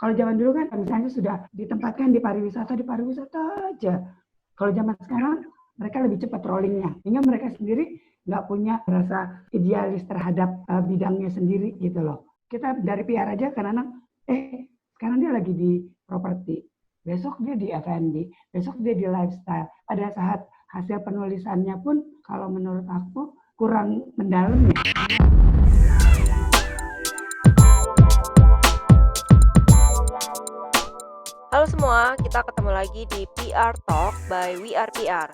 Kalau zaman dulu kan misalnya sudah ditempatkan di pariwisata aja. Kalau zaman sekarang mereka lebih cepat rollingnya, sehingga mereka sendiri nggak punya rasa idealis terhadap bidangnya sendiri gitu loh. Kita dari PR aja kadang-kadang, sekarang dia lagi di properti, besok dia di F&B, besok dia di lifestyle. Pada saat hasil penulisannya pun kalau menurut aku kurang mendalam ya. Halo semua, kita ketemu lagi di PR Talk by We Are PR.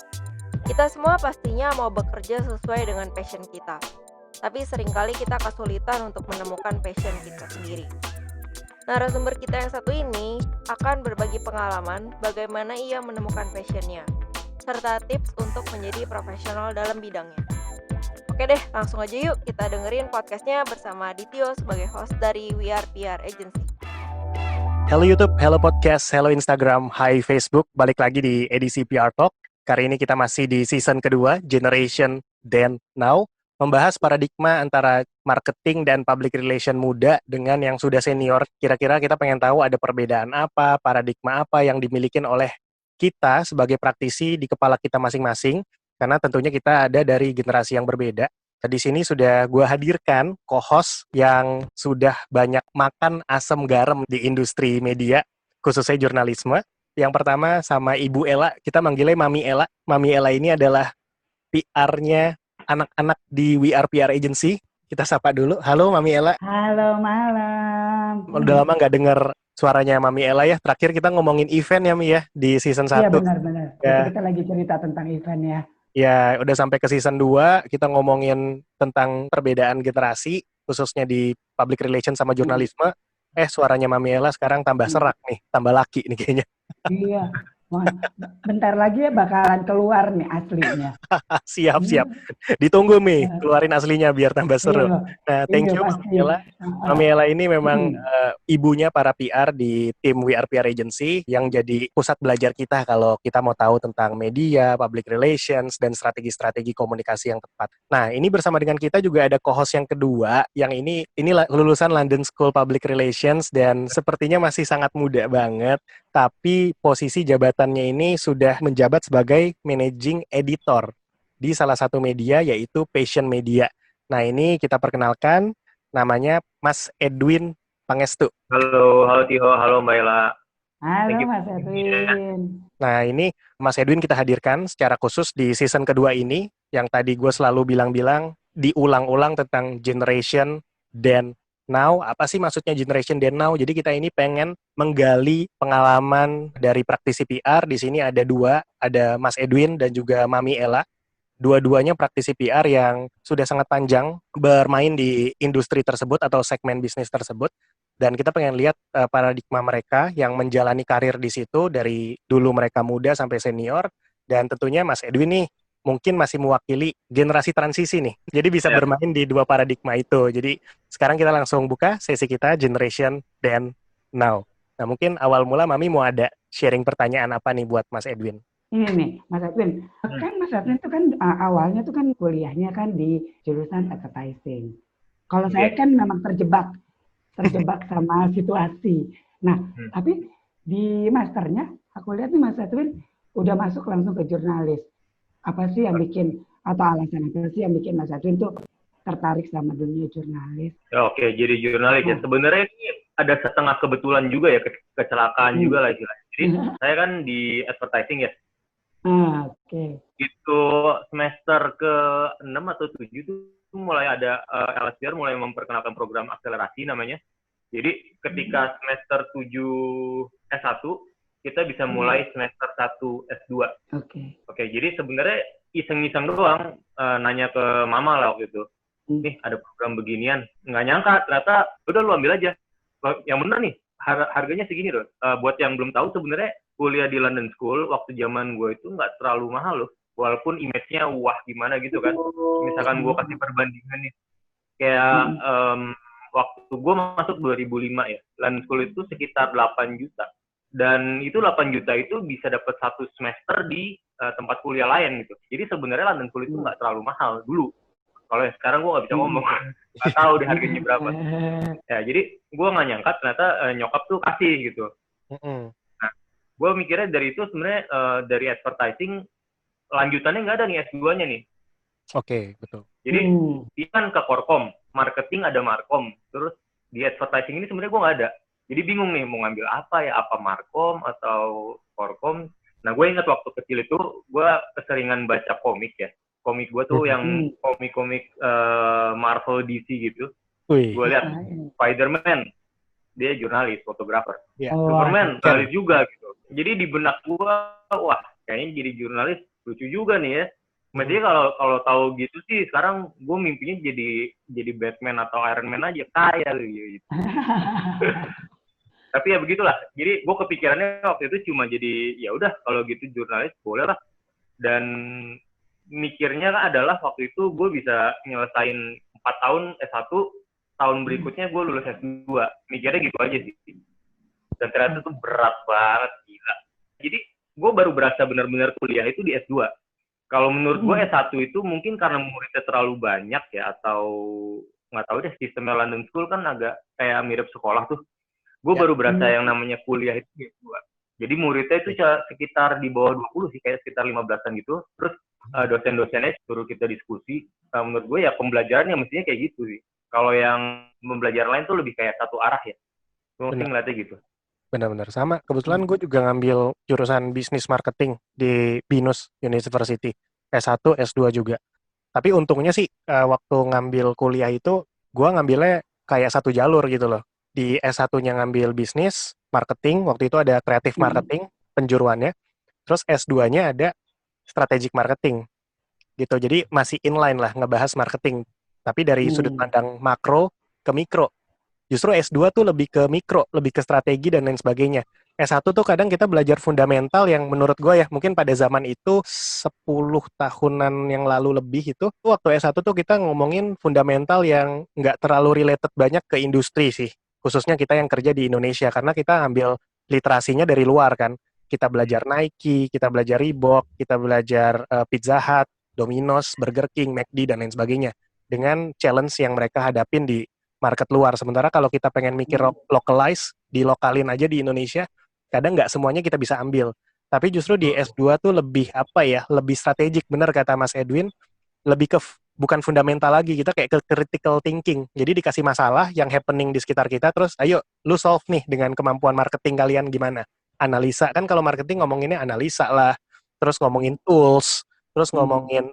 Kita semua pastinya mau bekerja sesuai dengan passion kita. Tapi seringkali kita kesulitan untuk menemukan passion kita sendiri. Narasumber kita yang satu ini akan berbagi pengalaman bagaimana ia menemukan passionnya, serta tips untuk menjadi profesional dalam bidangnya. Oke deh, langsung aja yuk kita dengerin podcastnya bersama Dityo sebagai host dari We Are PR Agency. Halo YouTube, halo podcast, halo Instagram, hai Facebook. Balik lagi di edisi PR Talk. Kali ini kita masih di season kedua, Generation Then Now, membahas paradigma antara marketing dan public relation muda dengan yang sudah senior. Kira-kira kita pengen tahu ada perbedaan apa, paradigma apa yang dimiliki oleh kita sebagai praktisi di kepala kita masing-masing, karena tentunya kita ada dari generasi yang berbeda. Di sini sudah gue hadirkan co-host yang sudah banyak makan asam garam di industri media, khususnya jurnalisme. Yang pertama sama Ibu Ella, kita manggilnya Mami Ella. Mami Ella ini adalah PR-nya anak-anak di We Are PR Agency. Kita sapa dulu. Halo Mami Ella. Halo malam. Udah lama nggak dengar suaranya Mami Ella ya. Terakhir kita ngomongin event ya Mi ya, di season 1. Iya benar-benar. Ya. Kita lagi cerita tentang event ya. Ya, udah sampai ke season 2, kita ngomongin tentang perbedaan generasi, khususnya di public relation sama jurnalisme. Suaranya Mami Ella sekarang tambah serak nih, tambah laki nih kayaknya. Iya, bentar lagi ya bakalan keluar nih aslinya. Siap. Ditunggu Mi, keluarin aslinya biar tambah seru. Nah, thank you Mami Ella. Mami Ella ini memang ibunya para PR di tim We Are PR Agency yang jadi pusat belajar kita kalau kita mau tahu tentang media, public relations, dan strategi-strategi komunikasi yang tepat. Nah, ini bersama dengan kita juga ada co-host yang kedua, yang ini lulusan London School Public Relations dan sepertinya masih sangat muda banget, tapi posisi jabatannya ini sudah menjabat sebagai managing editor di salah satu media yaitu Passion Media. Nah, ini kita perkenalkan, namanya Mas Edwin Pangestu. Halo Tio, halo Mbak Ella. Halo Mas Edwin. Nah, ini Mas Edwin kita hadirkan secara khusus di season kedua ini, yang tadi gue selalu bilang-bilang, diulang-ulang tentang Generation Then Now. Apa sih maksudnya Generation Then Now? Jadi kita ini pengen menggali pengalaman dari praktisi PR. Di sini ada dua, ada Mas Edwin dan juga Mami Ella. Dua-duanya praktisi PR yang sudah sangat panjang bermain di industri tersebut atau segmen bisnis tersebut. Dan kita pengen lihat paradigma mereka yang menjalani karir di situ dari dulu mereka muda sampai senior. Dan tentunya Mas Edwin nih mungkin masih mewakili generasi transisi nih. Jadi bisa bermain di dua paradigma itu. Jadi sekarang kita langsung buka sesi kita Generation Then Now. Nah, mungkin awal mula Mami mau ada sharing pertanyaan apa nih buat Mas Edwin? Ini nih, Mas Edwin. Kan Mas Edwin itu kan awalnya tuh kan kuliahnya kan di jurusan advertising. Kalau saya kan memang terjebak sama situasi. Nah, tapi di masternya aku lihat nih Mas Edwin udah masuk langsung ke jurnalis. Apa sih yang bikin, atau alasan apa sih yang bikin Mas Edwin tuh tertarik sama dunia jurnalis? Oke, jadi jurnalis ya. Sebenarnya ini ada setengah kebetulan juga ya, kecelakaan juga lah istilahnya. Jadi saya kan di advertising ya. Oke. Itu semester ke-6 atau 7 tuh mulai ada LSPR mulai memperkenalkan program akselerasi namanya. Jadi ketika semester 7 S1 kita bisa mulai semester 1 S2. Oke, jadi sebenarnya iseng-iseng doang nanya ke mama lah waktu itu. Nih ada program beginian, nggak nyangka ternyata udah lu ambil aja. Yang bener nih harganya segini loh. Buat yang belum tahu sebenarnya kuliah di London School waktu zaman gue itu nggak terlalu mahal loh. Walaupun image-nya wah gimana gitu kan. Misalkan gue kasih perbandingan nih kayak waktu gue masuk 2005 ya, London School itu sekitar 8 juta. Dan itu 8 juta itu bisa dapat satu semester di tempat kuliah lain gitu. Jadi sebenarnya London School itu nggak terlalu mahal dulu. Kalau yang sekarang gue nggak bisa ngomong, nggak tahu deh harganya berapa. Ya, jadi gue nggak nyangka ternyata nyokap tuh kasih gitu. Nah, gue mikirnya dari itu sebenarnya dari advertising lanjutannya nggak ada nih S2-nya nih. Oke, betul. Jadi dia kan ke Korkom, marketing ada Markom, terus di advertising ini sebenarnya gue nggak ada. Jadi bingung nih mau ngambil apa ya, apa Markom atau Korkom. Nah, gue ingat waktu kecil itu gue keseringan baca komik ya. Komik gue tuh yang komik-komik Marvel DC gitu. Wih. Gue lihat Spider-Man, dia jurnalis, fotografer. Ya. Superman, jurnalis juga gitu. Jadi di benak gue, wah kayaknya jadi jurnalis lucu juga nih ya. Maksudnya kalau tahu gitu sih sekarang gue mimpinya jadi Batman atau Iron Man aja kaya gitu. Tapi ya begitulah. Jadi gue kepikirannya waktu itu cuma jadi ya udah kalau gitu jurnalis boleh lah. Dan mikirnya kan adalah waktu itu gue bisa nyelesain 4 tahun S1, tahun berikutnya gue lulus S2. Mikirnya gitu aja sih. Dan ternyata itu berat banget, gila. Jadi gue baru berasa benar-benar kuliah itu di S2. Kalau menurut gue S1 itu mungkin karena muridnya terlalu banyak ya, atau nggak tahu deh, sistemnya London School kan agak kayak mirip sekolah tuh. Gue baru berasa yang namanya kuliah itu di S2. Jadi muridnya itu sekitar di bawah 20 sih, kayak sekitar 15-an gitu. Terus dosen-dosennya suruh kita diskusi. Menurut gue ya pembelajarannya mestinya kayak gitu sih. Kalau yang pembelajaran lain tuh lebih kayak satu arah ya. Mungkin ngeliatnya gitu. Benar-benar sama. Kebetulan gue juga ngambil jurusan bisnis marketing di Binus University. S1, S2 juga. Tapi untungnya sih waktu ngambil kuliah itu, gue ngambilnya kayak satu jalur gitu loh. Di S1-nya ngambil bisnis, marketing, waktu itu ada kreatif marketing, penjuruannya. Terus S2-nya ada strategic marketing. Gitu. Jadi masih inline lah ngebahas marketing. Tapi dari sudut pandang makro ke mikro. Justru S2 tuh lebih ke mikro, lebih ke strategi dan lain sebagainya. S1 tuh kadang kita belajar fundamental yang menurut gue ya, mungkin pada zaman itu 10 tahunan yang lalu lebih itu, waktu S1 tuh kita ngomongin fundamental yang nggak terlalu related banyak ke industri sih. Khususnya kita yang kerja di Indonesia, karena kita ambil literasinya dari luar kan. Kita belajar Nike, kita belajar Reebok, kita belajar Pizza Hut, Domino's, Burger King, McD, dan lain sebagainya. Dengan challenge yang mereka hadapin di market luar. Sementara kalau kita pengen mikir localize, dilokalin aja di Indonesia, kadang nggak semuanya kita bisa ambil. Tapi justru di S2 tuh lebih apa ya, lebih strategik, benar kata Mas Edwin, lebih ke bukan fundamental lagi, kita kayak ke critical thinking. Jadi dikasih masalah yang happening di sekitar kita, terus ayo lu solve nih dengan kemampuan marketing kalian gimana. Analisa, kan kalau marketing ngomonginnya analisa lah, terus ngomongin tools, terus ngomongin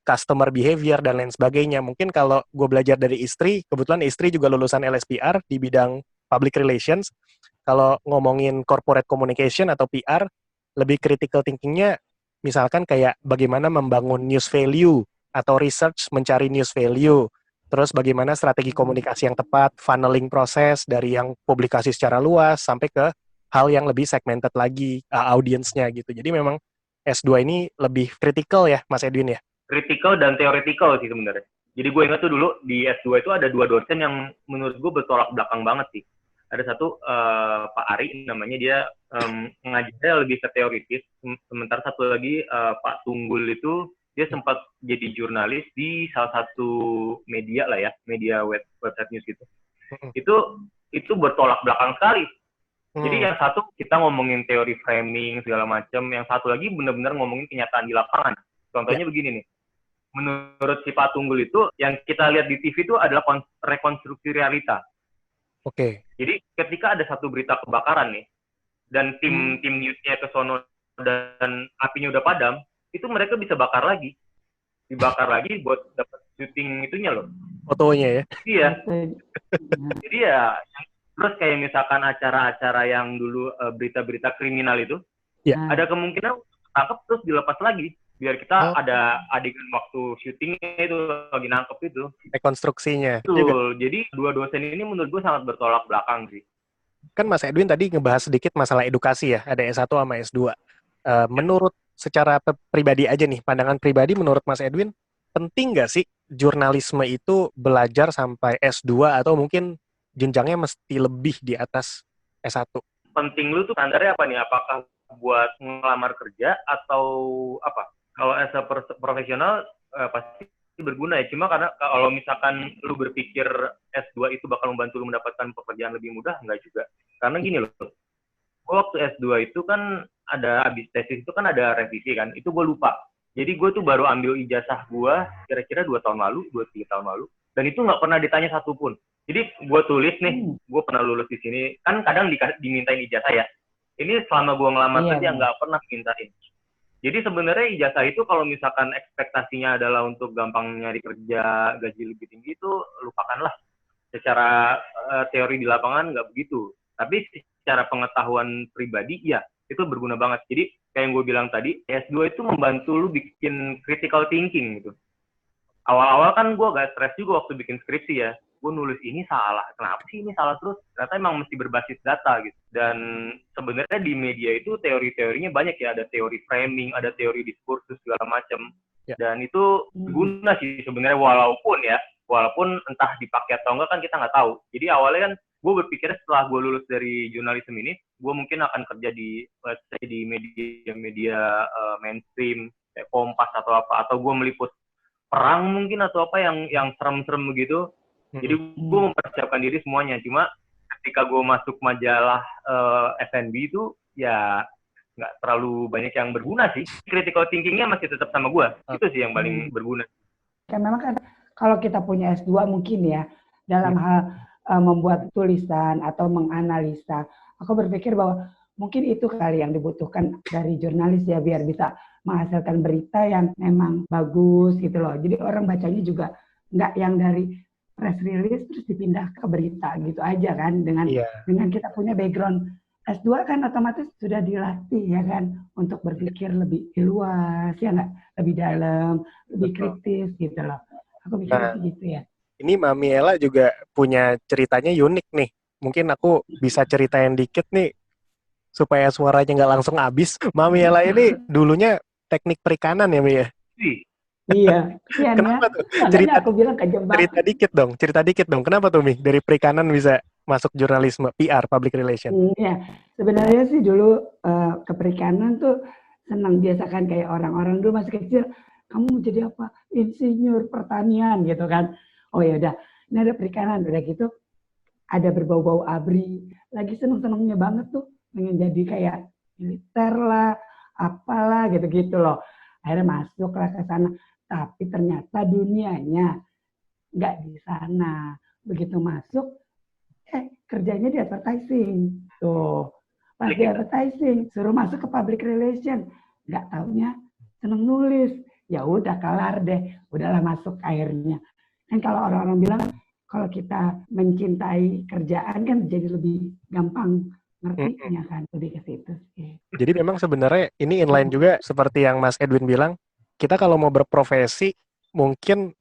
customer behavior dan lain sebagainya. Mungkin kalau gue belajar dari istri, kebetulan istri juga lulusan LSPR di bidang public relations. Kalau ngomongin corporate communication atau PR, lebih critical thinkingnya misalkan kayak bagaimana membangun news value atau research mencari news value. Terus bagaimana strategi komunikasi yang tepat, funneling proses dari yang publikasi secara luas sampai ke hal yang lebih segmented lagi audiensnya gitu. Jadi memang S2 ini lebih critical ya Mas Edwin ya? Critical dan theoretical sih sebenarnya. Jadi gue ingat tuh dulu di S2 itu ada 2 dosen yang menurut gue bertolak belakang banget sih. Ada satu Pak Ari namanya, dia ngajarnya lebih ke teoritis. Sementara satu lagi Pak Tunggul itu dia sempat jadi jurnalis di salah satu media lah ya, media website news gitu. Itu bertolak belakang sekali. Jadi yang satu kita ngomongin teori framing segala macam, yang satu lagi benar-benar ngomongin kenyataan di lapangan. Contohnya begini nih. Menurut si Pak Tunggul itu, yang kita lihat di TV itu adalah rekonstruksi realita. Oke. Jadi ketika ada satu berita kebakaran nih, dan tim newsnya ke sono dan apinya udah padam, itu mereka bisa bakar lagi. Dibakar lagi buat dapat syuting itunya loh. Fotonya ya? Iya. Jadi ya, terus kayak misalkan acara-acara yang dulu berita-berita kriminal itu, ada kemungkinan tangkap terus dilepas lagi. Biar kita ada adegan waktu syutingnya itu lagi nangkep itu. Rekonstruksinya. Betul. Jadi dua dosen ini menurut gue sangat bertolak belakang sih. Kan Mas Edwin tadi ngebahas sedikit masalah edukasi ya, ada S1 sama S2. Menurut secara pribadi aja nih, pandangan pribadi menurut Mas Edwin, penting nggak sih jurnalisme itu belajar sampai S2 atau mungkin jenjangnya mesti lebih di atas S1? Penting lu tuh standarnya apa nih? Apakah buat ngelamar kerja atau apa? Kalau as a profesional pasti berguna ya. Cuma karena kalau misalkan lu berpikir S2 itu bakal membantu lu mendapatkan pekerjaan lebih mudah, enggak juga. Karena gini loh, gue waktu S2 itu kan ada habis tesis itu kan ada revisi kan, itu gue lupa. Jadi gue tuh baru ambil ijazah gue kira-kira 2 tahun lalu, 2-3 tahun lalu, dan itu nggak pernah ditanya satupun. Jadi gue tulis nih, gue pernah lulus di sini, kan kadang dimintain ijazah ya. Ini selama gue ngelamar kerja nggak pernah mintain. Jadi sebenarnya ijazah itu kalau misalkan ekspektasinya adalah untuk gampang nyari kerja, gaji lebih tinggi, itu lupakanlah. Secara teori di lapangan nggak begitu. Tapi secara pengetahuan pribadi, ya itu berguna banget. Jadi kayak yang gue bilang tadi, S2 itu membantu lu bikin critical thinking gitu. Awal-awal kan gue agak stres juga waktu bikin skripsi ya. Gue nulis ini salah, kenapa sih ini salah terus? Ternyata emang mesti berbasis data gitu. Dan sebenarnya di media itu teori-teorinya banyak ya. Ada teori framing, ada teori diskursus segala macam. Ya. Dan itu berguna sih sebenarnya walaupun entah dipakai atau enggak kan kita nggak tahu. Jadi awalnya kan gue berpikir setelah gue lulus dari jurnalisme ini, gue mungkin akan kerja di media mainstream, kayak Kompas atau apa, atau gue meliput perang mungkin atau apa yang serem-serem begitu. Jadi gue mempersiapkan diri semuanya. Cuma ketika gue masuk majalah F&B itu ya nggak terlalu banyak yang berguna sih. Critical thinking-nya masih tetap sama gue. Itu sih yang paling berguna. Kan memang kan kalau kita punya S2 mungkin ya dalam hal membuat tulisan atau menganalisa, aku berpikir bahwa mungkin itu kali yang dibutuhkan dari jurnalis ya biar bisa menghasilkan berita yang memang bagus gitu loh. Jadi orang bacanya juga nggak yang dari press release terus dipindah ke berita gitu aja kan. Dengan kita punya background S2 kan otomatis sudah dilatih ya kan untuk berpikir lebih luas ya nggak, lebih dalam, lebih kritis gitu loh. Aku pikir gitu ya. Ini Mami Ella juga punya ceritanya unik nih. Mungkin aku bisa ceritain dikit nih supaya suaranya nggak langsung habis. Mami Ella ini dulunya teknik perikanan ya, Mi ya? Iya. Kenapa tuh? Aku bilang kejebak. Cerita dikit dong. Kenapa tuh, Mi? Dari perikanan bisa masuk jurnalisme, PR, public relation? Iya. Sebenarnya sih dulu ke perikanan tuh senang, biasa kan kayak orang-orang dulu masih kecil, kamu mau jadi apa? Insinyur pertanian gitu kan. Oh ya udah, ini ada perikanan, udah gitu ada berbau-bau ABRI. Lagi seneng-senengnya banget tuh, pengen jadi kayak militer lah, apalah gitu-gitu loh. Akhirnya masuklah ke sana, tapi ternyata dunianya nggak di sana. Begitu masuk, kerjanya di advertising. Tuh, pas di advertising, suruh masuk ke public relation. Nggak taunya seneng nulis. Ya udah kelar deh, udahlah masuk akhirnya. Kan kalau orang-orang bilang, kalau kita mencintai kerjaan kan jadi lebih gampang ngertinya kan, lebih ke situ sih. Jadi memang sebenarnya ini inline juga seperti yang Mas Edwin bilang, kita kalau mau berprofesi mungkin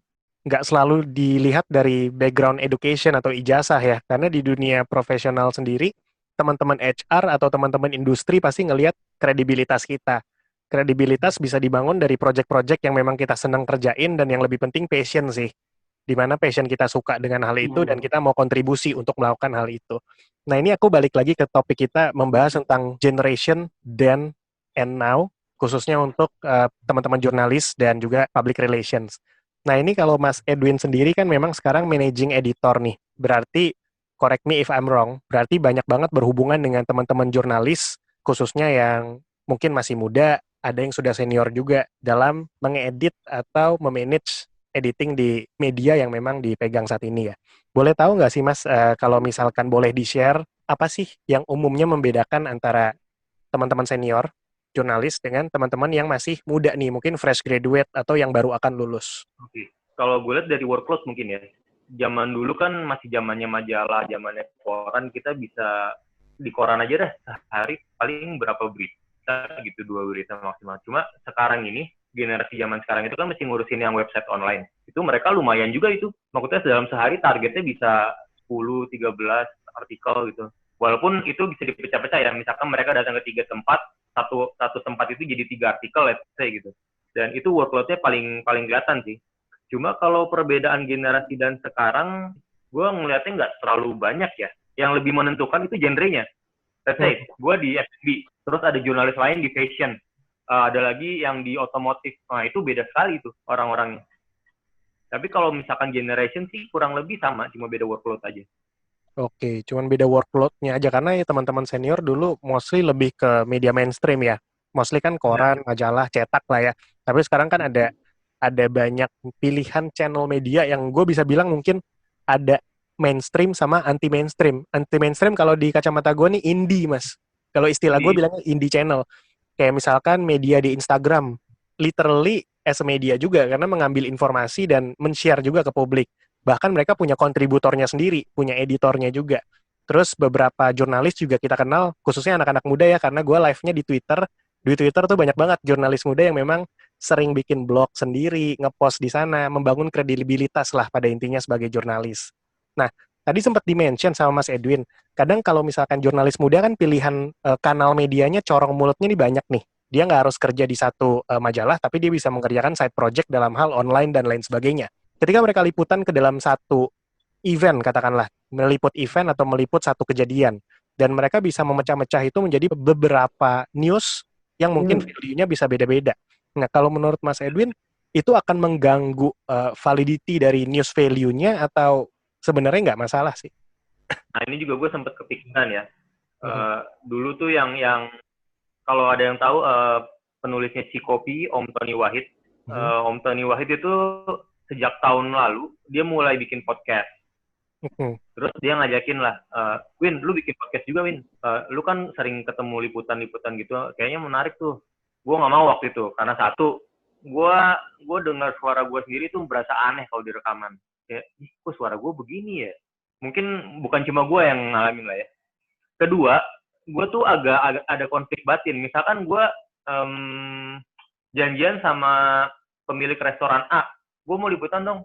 nggak selalu dilihat dari background education atau ijazah ya, karena di dunia profesional sendiri, teman-teman HR atau teman-teman industri pasti ngelihat kredibilitas kita. Kredibilitas bisa dibangun dari project-project yang memang kita senang kerjain dan yang lebih penting passion sih. Di mana passion kita suka dengan hal itu dan kita mau kontribusi untuk melakukan hal itu. Nah ini aku balik lagi ke topik kita membahas tentang generation then and now, khususnya untuk teman-teman jurnalis dan juga public relations. Nah ini kalau Mas Edwin sendiri kan memang sekarang managing editor nih, berarti correct me if I'm wrong, berarti banyak banget berhubungan dengan teman-teman jurnalis, khususnya yang mungkin masih muda, ada yang sudah senior juga dalam mengedit atau memanage editing di media yang memang dipegang saat ini ya. Boleh tahu nggak sih Mas, kalau misalkan boleh di-share, apa sih yang umumnya membedakan antara teman-teman senior, jurnalis, dengan teman-teman yang masih muda nih, mungkin fresh graduate atau yang baru akan lulus? Oke. Kalau gue lihat dari workload mungkin ya, zaman dulu kan masih zamannya majalah, zamannya koran, kita bisa di koran aja dah, sehari paling berapa berita gitu, 2 berita maksimal. Cuma sekarang ini, generasi zaman sekarang itu kan mesti ngurusin yang website online. Itu mereka lumayan juga itu. Maksudnya dalam sehari targetnya bisa 10, 13 artikel gitu. Walaupun itu bisa dipecah-pecah ya. Misalkan mereka datang ke 3 tempat, satu tempat itu jadi 3 artikel, let's say gitu. Dan itu workload-nya paling kelihatan sih. Cuma kalau perbedaan generasi dan sekarang, gue ngeliatnya nggak terlalu banyak ya. Yang lebih menentukan itu genrenya. Let's say, gue di F&B, terus ada jurnalis lain di fashion. Ada lagi yang di otomotif. Nah, itu beda sekali tuh orang-orangnya. Tapi kalau misalkan generation sih kurang lebih sama, cuma beda workload aja. Oke, cuman beda workload-nya aja karena ya teman-teman senior dulu mostly lebih ke media mainstream ya. Mostly kan koran, majalah, cetak lah ya. Tapi sekarang kan ada banyak pilihan channel media yang gue bisa bilang mungkin ada mainstream sama anti mainstream. Anti mainstream kalau di kacamata gue nih indie, Mas. Kalau istilah gue bilangnya indie channel. Kayak misalkan media di Instagram, literally as a media juga karena mengambil informasi dan men-share juga ke publik. Bahkan mereka punya kontributornya sendiri, punya editornya juga. Terus beberapa jurnalis juga kita kenal, khususnya anak-anak muda ya, karena gue live-nya di Twitter. Di Twitter tuh banyak banget jurnalis muda yang memang sering bikin blog sendiri, ngepost di sana, membangun kredibilitas lah pada intinya sebagai jurnalis. Nah, tadi sempat di-mention sama Mas Edwin, kadang kalau misalkan jurnalis muda kan pilihan kanal medianya corong mulutnya nih banyak nih. Dia nggak harus kerja di satu majalah, tapi dia bisa mengerjakan side project dalam hal online dan lain sebagainya. Ketika mereka liputan ke dalam satu event, katakanlah, meliput event atau meliput satu kejadian, dan mereka bisa memecah-mecah itu menjadi beberapa news yang mungkin value-nya bisa beda-beda. Nah, kalau menurut Mas Edwin, itu akan mengganggu validity dari news value-nya atau sebenarnya nggak masalah sih? Nah, ini juga gue sempat kepikiran ya. Dulu tuh yang kalau ada yang tahu penulisnya Cikopi, Om Tony Wahid. Om Tony Wahid itu sejak tahun lalu dia mulai bikin podcast. Terus dia ngajakin lah, Win, lu bikin podcast juga, Win. Lu kan sering ketemu liputan-liputan gitu, kayaknya menarik tuh. Gue nggak mau waktu itu karena satu, gue dengar suara gue sendiri tuh berasa aneh kalau direkaman. Kayak, kok suara gue begini ya? Mungkin bukan cuma gue yang ngalamin lah ya. Kedua, gue tuh agak ada konflik batin. Misalkan gue janjian sama pemilik restoran A, gue mau liputan dong.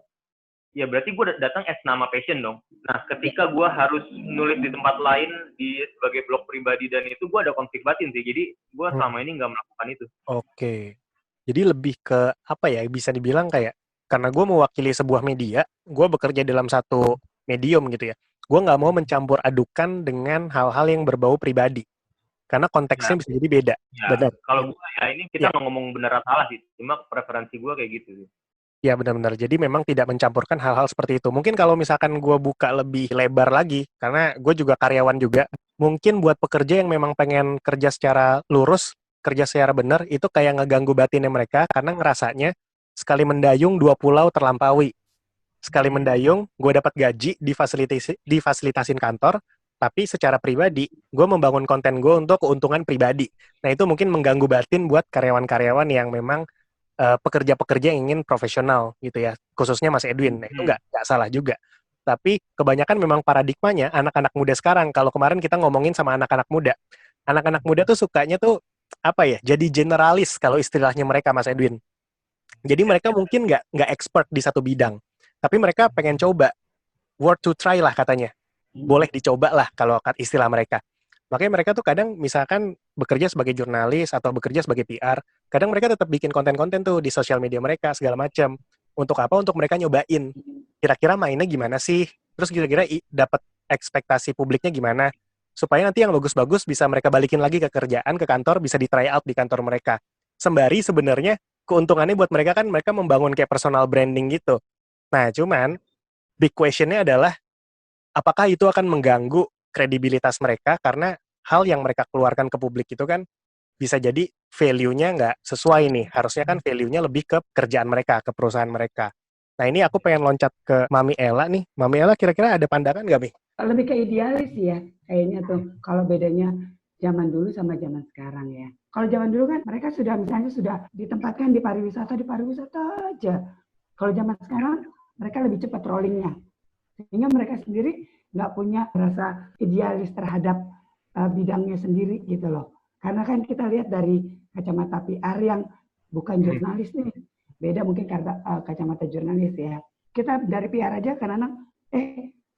Ya berarti gue datang as nama passion dong. Nah, ketika gue harus nulis di tempat lain sebagai blog pribadi dan itu gue ada konflik batin sih. Jadi gue selama ini nggak melakukan itu. Oke. Jadi lebih ke apa ya? Bisa dibilang kayak karena gue mewakili sebuah media, gue bekerja dalam satu medium gitu ya. Gue nggak mau mencampur adukan dengan hal-hal yang berbau pribadi. Karena konteksnya bisa jadi beda. Ya, benar. Kalau gue ya ini kita ngomong benar atau salah sih. Cuma preferensi gue kayak gitu. Ya benar-benar. Jadi memang tidak mencampurkan hal-hal seperti itu. Mungkin kalau misalkan gue buka lebih lebar lagi, karena gue juga karyawan juga, mungkin buat pekerja yang memang pengen kerja secara lurus, kerja secara benar, itu kayak ngeganggu batinnya mereka, karena ngerasanya sekali mendayung 2 pulau terlampaui. Sekali mendayung, gue dapat gaji, difasilitasin kantor, tapi secara pribadi, gue membangun konten gue untuk keuntungan pribadi. Nah itu mungkin mengganggu batin buat karyawan-karyawan yang memang pekerja-pekerja yang ingin profesional gitu ya, khususnya Mas Edwin. Nah, itu nggak salah juga. Tapi kebanyakan memang paradigmanya anak-anak muda sekarang. Kalau kemarin kita ngomongin sama anak-anak muda tuh sukanya tuh apa ya? Jadi generalis kalau istilahnya mereka, Mas Edwin. Jadi mereka mungkin nggak expert di satu bidang, tapi mereka pengen coba, worth to try lah katanya. Boleh dicoba lah kalau istilah mereka. Makanya mereka tuh kadang misalkan bekerja sebagai jurnalis atau bekerja sebagai PR, kadang mereka tetap bikin konten-konten tuh di sosial media mereka segala macam. Untuk apa? Untuk mereka nyobain. Kira-kira mainnya gimana sih? Terus kira-kira dapat ekspektasi publiknya gimana? Supaya nanti yang bagus-bagus bisa mereka balikin lagi ke kerjaan, ke kantor, bisa di try out di kantor mereka. Sembari sebenarnya keuntungannya buat mereka kan mereka membangun kayak personal branding gitu. Nah, cuman big question-nya adalah apakah itu akan mengganggu kredibilitas mereka karena hal yang mereka keluarkan ke publik itu kan bisa jadi value-nya nggak sesuai nih. Harusnya kan value-nya lebih ke kerjaan mereka, ke perusahaan mereka. Nah ini aku pengen loncat ke Mami Ella nih. Mami Ella kira-kira ada pandangan nggak, Mi? Lebih ke idealis ya kayaknya tuh. Kalau bedanya zaman dulu sama zaman sekarang ya. Kalau zaman dulu kan mereka sudah ditempatkan di pariwisata aja. Kalau zaman sekarang mereka lebih cepat rollingnya. Sehingga mereka sendiri nggak punya rasa idealis terhadap bidangnya sendiri gitu loh. Karena kan kita lihat dari kacamata PR yang bukan jurnalis nih. Beda mungkin karena kacamata jurnalis ya. Kita dari PR aja kadang-kadang,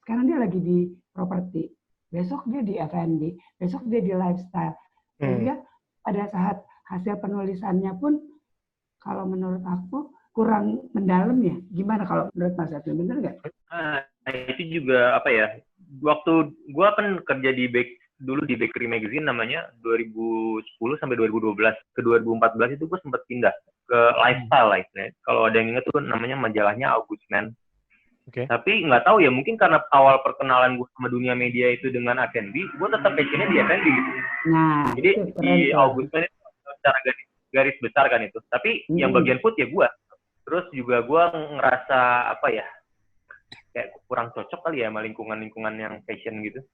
sekarang dia lagi di properti. Besok dia di F&B. Besok dia di lifestyle. Sehingga pada saat hasil penulisannya pun kalau menurut aku kurang mendalam ya. Gimana kalau menurut Mas Edwin, benar nggak? Itu juga apa ya? Waktu gue kan kerja di dulu di Bakery Magazine namanya 2010 sampai 2012. Ke 2014 itu gue sempat pindah ke lifestyle lah istilahnya. Kalau ada yang ingat tuh namanya majalahnya August Man. Oke. Tapi nggak tahu ya, mungkin karena awal perkenalan gue sama dunia media itu dengan F&B, gue tetap passionnya di F&B gitu. Nah, Jadi itu di keren tuh. August Man itu secara garis besar kan itu. Tapi yang bagian food ya gue. Terus juga gue ngerasa apa ya, kayak kurang cocok kali ya sama lingkungan-lingkungan yang fashion gitu.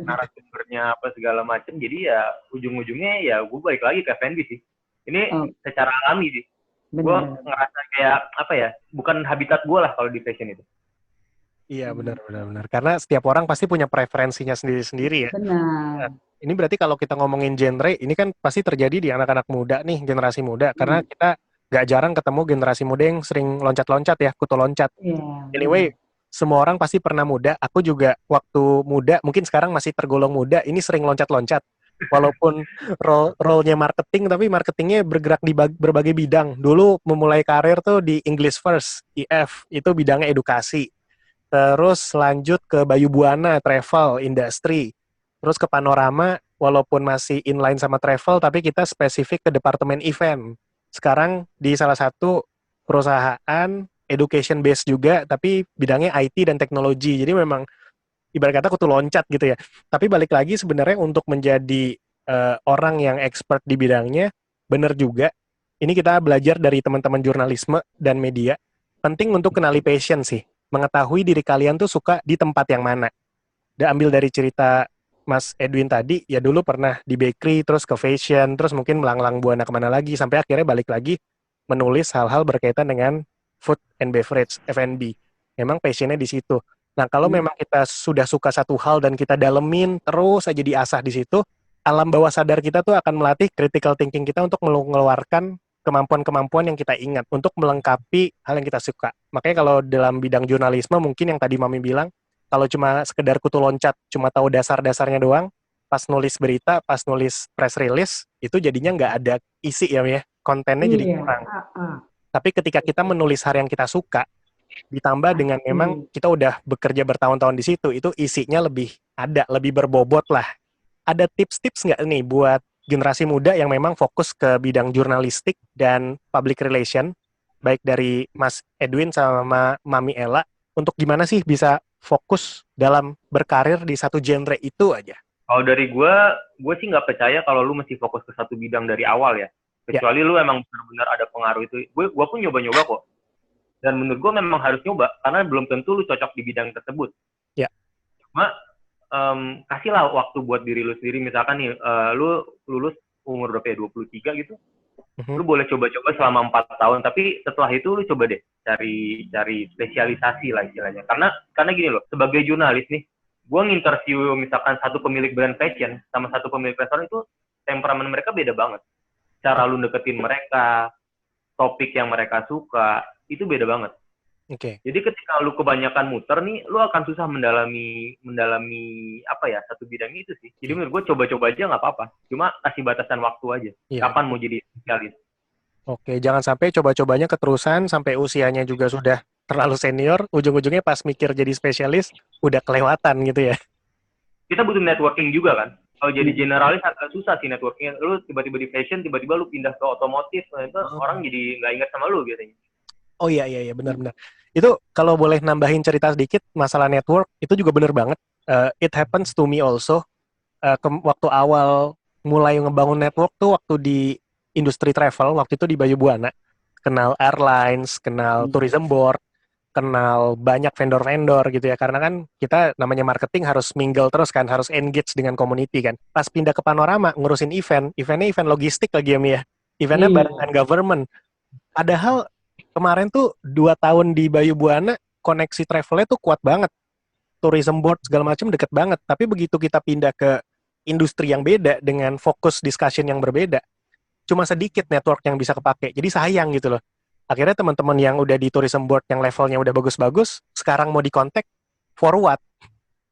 Narasumbernya apa segala macam. Jadi ya ujung-ujungnya ya gue balik lagi ke F&B sih. Ini secara alami sih. Gue ngerasa kayak apa ya, bukan habitat gue lah kalau di fashion itu. Iya, benar. Karena setiap orang pasti punya preferensinya sendiri-sendiri ya. Benar. Nah, ini berarti kalau kita ngomongin genre, ini kan pasti terjadi di anak-anak muda nih, generasi muda. Karena kita gak jarang ketemu generasi muda yang sering loncat-loncat ya, kutu loncat. Anyway, semua orang pasti pernah muda. Aku juga waktu muda, mungkin sekarang masih tergolong muda, ini sering loncat-loncat. Walaupun role-nya marketing, tapi marketingnya bergerak di berbagai bidang. Dulu memulai karir tuh di English First, EF, itu bidangnya edukasi. Terus lanjut ke Bayu Buana, travel, industri. Terus ke Panorama, walaupun masih inline sama travel, tapi kita spesifik ke departemen event. Sekarang di salah satu perusahaan education based juga, tapi bidangnya IT dan teknologi. Jadi memang ibarat kata kutu loncat gitu ya. Tapi balik lagi sebenarnya untuk menjadi orang yang expert di bidangnya, benar juga. Ini kita belajar dari teman-teman jurnalisme dan media. Penting untuk kenali passion sih. Mengetahui diri kalian tuh suka di tempat yang mana. Dan ambil dari cerita Mas Edwin tadi, ya dulu pernah di bakery, terus ke fashion, terus mungkin melanglang buana kemana lagi, sampai akhirnya balik lagi menulis hal-hal berkaitan dengan food and beverage, F&B. Memang passionnya di situ. Nah, kalau memang kita sudah suka satu hal dan kita dalemin, terus aja diasah di situ, alam bawah sadar kita tuh akan melatih critical thinking kita untuk mengeluarkan kemampuan-kemampuan yang kita ingat, untuk melengkapi hal yang kita suka. Makanya kalau dalam bidang jurnalisme, mungkin yang tadi Mami bilang, kalau cuma sekedar kutu loncat, cuma tahu dasar-dasarnya doang, pas nulis berita, pas nulis press release, itu jadinya nggak ada isi ya, kontennya jadi kurang. Tapi ketika kita menulis hal yang kita suka, ditambah dengan memang kita udah bekerja bertahun-tahun di situ, itu isinya lebih ada, lebih berbobot lah. Ada tips-tips nggak nih buat generasi muda yang memang fokus ke bidang jurnalistik dan public relation, baik dari Mas Edwin sama Mami Ella, untuk gimana sih bisa fokus dalam berkarir di satu genre itu aja? Kalau dari gue sih nggak percaya kalau lu mesti fokus ke satu bidang dari awal ya. Kecuali lu emang benar-benar ada pengaruh itu. Gue pun nyoba-nyoba kok. Dan menurut gue memang harus nyoba, karena belum tentu lu cocok di bidang tersebut. Ya. Cuma kasihlah waktu buat diri lu sendiri. Misalkan nih, lu lulus umur berapa ya, 23 gitu. Lu boleh coba-coba selama 4 tahun, tapi setelah itu lu coba deh cari spesialisasi lah istilahnya. Karena gini loh, sebagai jurnalis nih, gue nginterview misalkan satu pemilik brand fashion sama satu pemilik restoran, itu temperamen mereka beda banget. Cara lu deketin mereka, topik yang mereka suka, itu beda banget. Jadi ketika lu kebanyakan muter nih, lu akan susah mendalami apa ya, satu bidang itu sih. Jadi menurut gue coba-coba aja nggak apa-apa. Cuma kasih batasan waktu aja. Kapan mau jadi spesialis. Jangan sampai coba-cobanya keterusan sampai usianya juga sudah terlalu senior, ujung-ujungnya pas mikir jadi spesialis udah kelewatan gitu ya. Kita butuh networking juga kan. Kalau jadi generalis agak susah sih networking. Lu tiba-tiba di fashion, tiba-tiba lu pindah ke otomotif, itu orang jadi nggak ingat sama lu biasanya. Oh iya, benar-benar. Itu kalau boleh nambahin cerita sedikit masalah network, itu juga benar banget. It happens to me also. Waktu awal mulai ngebangun network tuh waktu di industri travel, waktu itu di Bayu Buana. Kenal airlines, kenal tourism board, kenal banyak vendor-vendor gitu ya. Karena kan kita namanya marketing harus mingle terus kan, harus engage dengan community kan. Pas pindah ke Panorama, ngurusin eventnya event logistik lagi ya, eventnya barengan government. Padahal kemarin tuh 2 tahun di Bayu Buana, koneksi travelnya tuh kuat banget. Tourism board segala macam deket banget. Tapi begitu kita pindah ke industri yang beda dengan fokus discussion yang berbeda, cuma sedikit network yang bisa kepake. Jadi sayang gitu loh. Akhirnya teman-teman yang udah di tourism board yang levelnya udah bagus-bagus, sekarang mau dikontak, for what?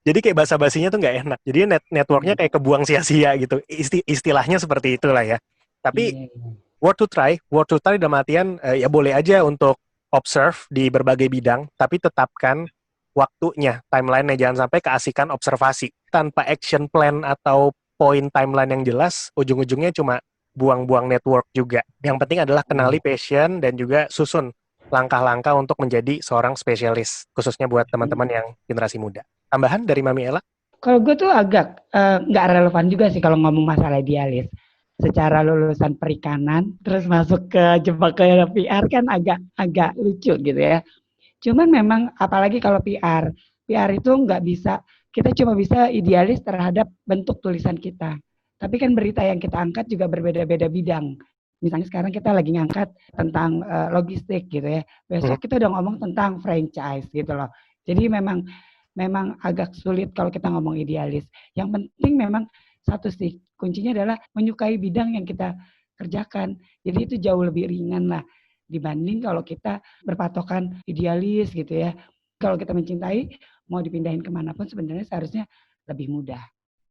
Jadi kayak basa-basinya tuh nggak enak. Jadi networknya kayak kebuang sia-sia gitu. Istilahnya seperti itulah ya. Tapi worth to try dalam artian ya boleh aja untuk observe di berbagai bidang, tapi tetapkan waktunya, timeline-nya, jangan sampai keasikan observasi. Tanpa action plan atau poin timeline yang jelas, ujung-ujungnya cuma buang-buang network juga. Yang penting adalah kenali passion dan juga susun langkah-langkah untuk menjadi seorang spesialis, khususnya buat teman-teman yang generasi muda. Tambahan dari Mami Ella? Kalau gue tuh agak nggak relevan juga sih kalau ngomong masalah idealis. Secara lulusan perikanan, terus masuk ke jebak ke PR kan agak lucu gitu ya. Cuman memang apalagi kalau PR itu nggak bisa, kita cuma bisa idealis terhadap bentuk tulisan kita. Tapi kan berita yang kita angkat juga berbeda-beda bidang. Misalnya sekarang kita lagi ngangkat tentang logistik gitu ya. Besok kita udah ngomong tentang franchise gitu loh. Jadi memang agak sulit kalau kita ngomong idealis. Yang penting memang satu sih, kuncinya adalah menyukai bidang yang kita kerjakan. Jadi itu jauh lebih ringan lah dibanding kalau kita berpatokan idealis gitu ya. Kalau kita mencintai, mau dipindahin kemanapun sebenarnya seharusnya lebih mudah.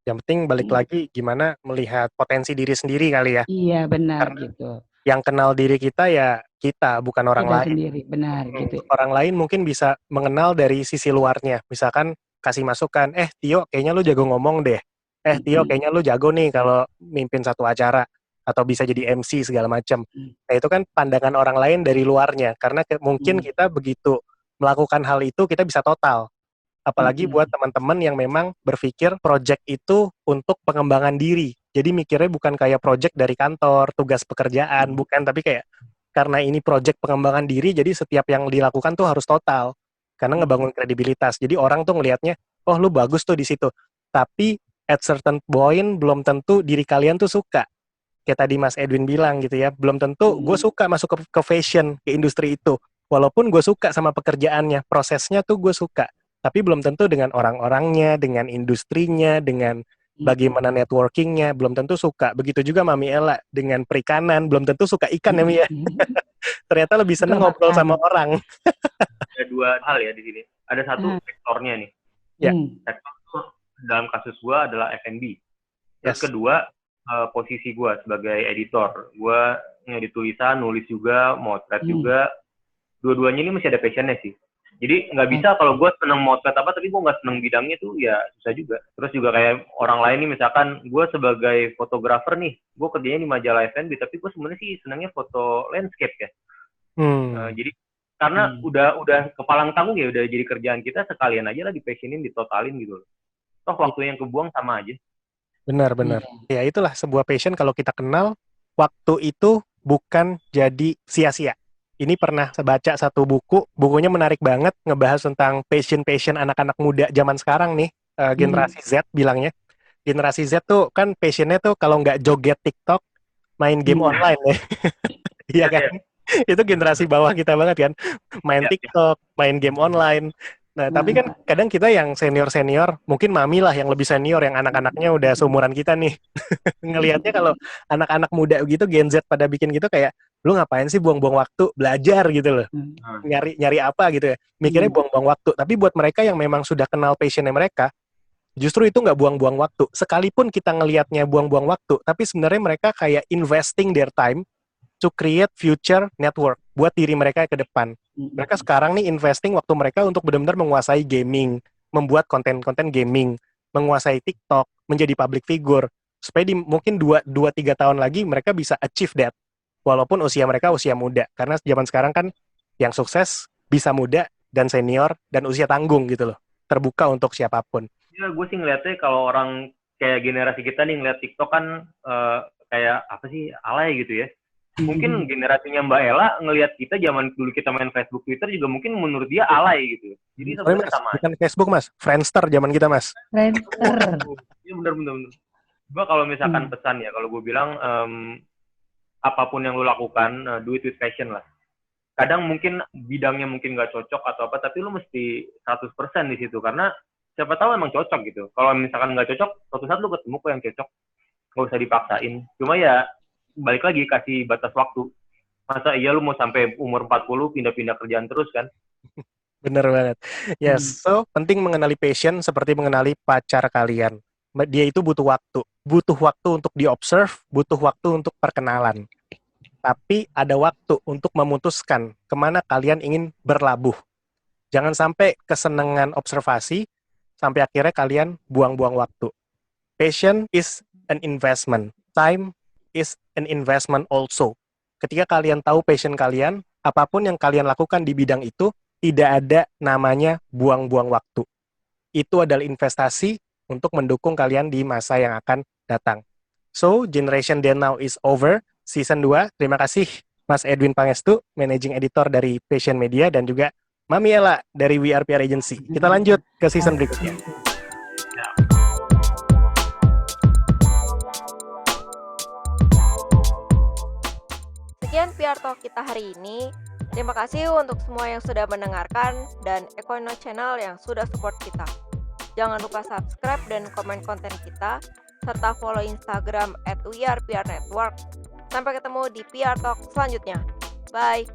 Yang penting balik lagi gimana melihat potensi diri sendiri kali ya. Iya benar Karena gitu. yang kenal diri kita ya kita, bukan orang Kita lain. sendiri, benar gitu. Orang lain mungkin bisa mengenal dari sisi luarnya. Misalkan kasih masukan, Tio kayaknya lu jago ngomong deh. Tio kayaknya lu jago nih kalau mimpin satu acara. Atau bisa jadi MC segala macam. Nah itu kan pandangan orang lain dari luarnya. Karena mungkin kita begitu melakukan hal itu, kita bisa total. Apalagi buat teman-teman yang memang berpikir project itu untuk pengembangan diri. Jadi mikirnya bukan kayak project dari kantor, tugas pekerjaan, bukan. Tapi kayak karena ini project pengembangan diri, jadi setiap yang dilakukan tuh harus total. Karena ngebangun kredibilitas. Jadi orang tuh ngelihatnya, oh lu bagus tuh di situ. Tapi at certain point belum tentu diri kalian tuh suka. Kayak tadi Mas Edwin bilang gitu ya, belum tentu gue suka masuk ke fashion, ke industri itu. Walaupun gue suka sama pekerjaannya, prosesnya tuh gue suka. Tapi belum tentu dengan orang-orangnya, dengan industrinya, dengan bagaimana networkingnya, belum tentu suka. Begitu juga Mami Ella, dengan perikanan, belum tentu suka ikan ya Mi ya. Ternyata lebih seneng ngobrol sama orang. Ada dua hal ya di sini. Ada satu sektornya nih. Ya. Sektor dalam kasus gue adalah F&B. Terus Yes. kedua, posisi gue sebagai editor. Gue ngedit tulisan, nulis juga, motret juga. Dua-duanya ini masih ada passionnya sih. Jadi nggak bisa kalau gue seneng motret apa, tapi gue nggak seneng bidangnya tuh, ya susah juga. Terus juga kayak orang lain nih, misalkan gue sebagai fotografer nih, gue kerjanya di majalah F&B, tapi gue sebenarnya sih senengnya foto landscape ya. Jadi karena udah kepalang tanggung ya, udah jadi kerjaan kita, sekalian aja lah dipassionin, ditotalin gitu loh. Toh waktu yang kebuang sama aja. Benar. Ya itulah sebuah passion, kalau kita kenal, waktu itu bukan jadi sia-sia. Ini pernah baca satu bukunya menarik banget, ngebahas tentang passion anak-anak muda zaman sekarang nih, generasi Z bilangnya. Generasi Z tuh kan passionnya tuh kalau nggak joget TikTok, main game online ya. Iya kan? Itu generasi bawah kita banget kan, main TikTok, main game online. Nah, tapi kan kadang kita yang senior-senior, mungkin Mami lah yang lebih senior, yang anak-anaknya udah seumuran kita nih. Ngelihatnya kalau anak-anak muda gitu, Gen Z pada bikin gitu kayak, lu ngapain sih buang-buang waktu belajar gitu loh. Nyari apa gitu ya. Mikirnya buang-buang waktu. Tapi buat mereka yang memang sudah kenal passionnya mereka, justru itu nggak buang-buang waktu. Sekalipun kita ngelihatnya buang-buang waktu, tapi sebenarnya mereka kayak investing their time to create future network buat diri mereka ke depan. Mereka sekarang nih investing waktu mereka untuk benar-benar menguasai gaming, membuat konten-konten gaming, menguasai TikTok, menjadi public figure, supaya di mungkin 2-3 tahun lagi mereka bisa achieve that. Walaupun usia mereka usia muda. Karena zaman sekarang kan yang sukses bisa muda dan senior dan usia tanggung gitu loh. Terbuka untuk siapapun. Ya, gue sih ngeliatnya kalau orang kayak generasi kita nih ngeliat TikTok kan kayak apa sih, alay gitu ya. Mungkin generasinya Mbak Ella ngelihat kita zaman dulu kita main Facebook, Twitter juga mungkin menurut dia alay gitu. Jadi sebenarnya sama. Bukan Facebook Mas, Friendster zaman kita Mas. Friendster. Iya benar. Gue kalau misalkan pesan ya, kalau gue bilang apapun yang lo lakukan, do it with passion lah. Kadang mungkin bidangnya mungkin nggak cocok atau apa, tapi lo mesti 100% di situ karena siapa tahu emang cocok gitu. Kalau misalkan nggak cocok, suatu saat lo ketemu kok yang cocok, nggak usah dipaksain. Cuma ya balik lagi kasih batas waktu. Masa iya lu mau sampai umur 40 pindah-pindah kerjaan terus kan? Bener banget. Yes, so penting mengenali passion seperti mengenali pacar kalian. Dia itu butuh waktu. Butuh waktu untuk diobserve, butuh waktu untuk perkenalan. Tapi ada waktu untuk memutuskan kemana kalian ingin berlabuh. Jangan sampai kesenangan observasi sampai akhirnya kalian buang-buang waktu. Passion is an investment. Time is an investment also. Ketika kalian tahu passion kalian, apapun yang kalian lakukan di bidang itu, tidak ada namanya buang-buang waktu. Itu adalah investasi untuk mendukung kalian di masa yang akan datang. So, Generation Then Now is over. Season 2. Terima kasih Mas Edwin Pangestu, Managing Editor dari Passion Media, dan juga Mami Ella dari WRPR Agency. Kita lanjut ke season berikutnya. Sekian PR Talk kita hari ini. Terima kasih untuk semua yang sudah mendengarkan dan Ecoino Channel yang sudah support kita. Jangan lupa subscribe dan komen konten kita, serta follow Instagram @WeArePRNetwork. Sampai ketemu di PR Talk selanjutnya. Bye!